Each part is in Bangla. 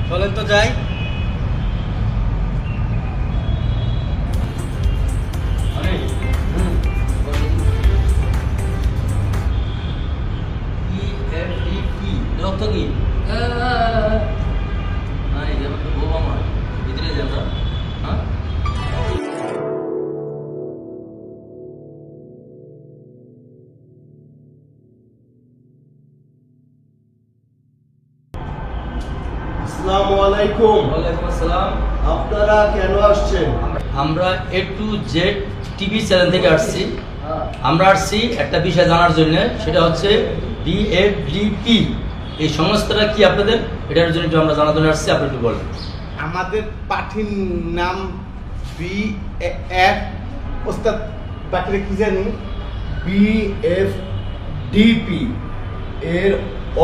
চলেন তো যাই। অর্থ কি? ভিতরে যান না। হ্যাঁ, আসসালামু আলাইকুম। ওয়ালাইকুম আসসালাম। আপনারা কেন আসছেন? আমরা A to Z TV channel থেকে আসছি। আমরা আসছি একটা বিষয় জানার জন্য, সেটা হচ্ছে BFDP এই সংস্থাটা কি আপনাদের, এটার জন্য একটু আমরা জানার জন্য আসছি। আপনি একটু বলেন। আমাদের পার্টির নাম BF, ওস্তাদ বাকিরা কি জানি? BFDP এর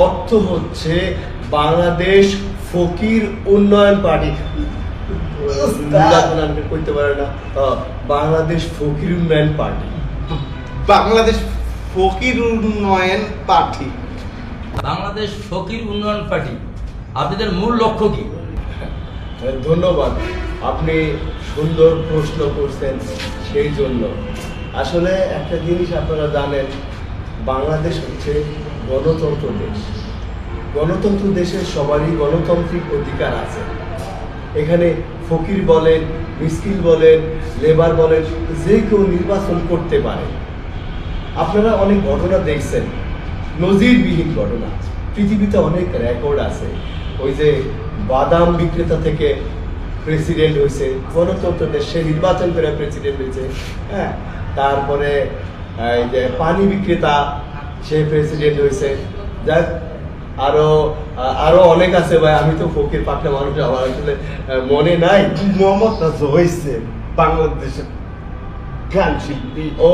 অর্থ হচ্ছে বাংলাদেশ ফকির উন্নয়ন পার্টি। কইতে পারে না, বাংলাদেশ ফকির উন্নয়ন পার্টি। বাংলাদেশ ফকির উন্নয়ন পার্টি। বাংলাদেশ ফকির উন্নয়ন পার্টি, আপনাদের মূল লক্ষ্য কি? ধন্যবাদ, আপনি সুন্দর প্রশ্ন করছেন। সেই জন্য আসলে একটা জিনিস আপনারা জানেন, বাংলাদেশ হচ্ছে গণতন্ত্র দেশ। গণতন্ত্র দেশের সবারই গণতান্ত্রিক অধিকার আছে। এখানে ফকির বলেন, মিসকিন বলেন, লেবার বলেন, যে কেউ নির্বাচন করতে পারে। আপনারা অনেক ঘটনা দেখছেন, নজিরবিহীন ঘটনা। পৃথিবীতে অনেক রেকর্ড আছে। ওই যে বাদাম বিক্রেতা থেকে প্রেসিডেন্ট হয়েছে, গণতন্ত্র দেশ, সে নির্বাচন করে প্রেসিডেন্ট হয়েছে। হ্যাঁ, তারপরে এই যে পানি বিক্রেতা, সে প্রেসিডেন্ট হয়েছে। যাক, আরো অনেক আছে ভাই, আমি তো ফকির পাকনা মানুষ, আমার আসলে মনে নাই। মমতাজ হয়েছে বাংলাদেশের গান শিল্পী। ও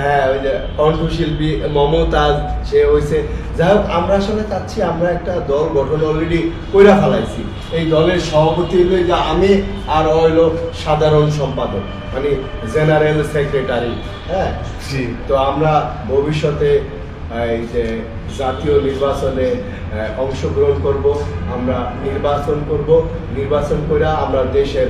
হ্যাঁ, ওই যে কণ্ঠশিল্পী মমতাজ, সে হয়েছে। যাই হোক, আমরা আসলে চাচ্ছি, আমরা একটা দল গঠন অলরেডি কইরা ফেলাইছি। এই দলের সভাপতি হইলো যে আমি, আর হইলো সাধারণ সম্পাদক, মানে জেনারেল সেক্রেটারি। হ্যাঁ, তো আমরা ভবিষ্যতে এই যে জাতীয় নির্বাচনে অংশগ্রহণ করব, আমরা নির্বাচন করব। নির্বাচন করে আমরা দেশের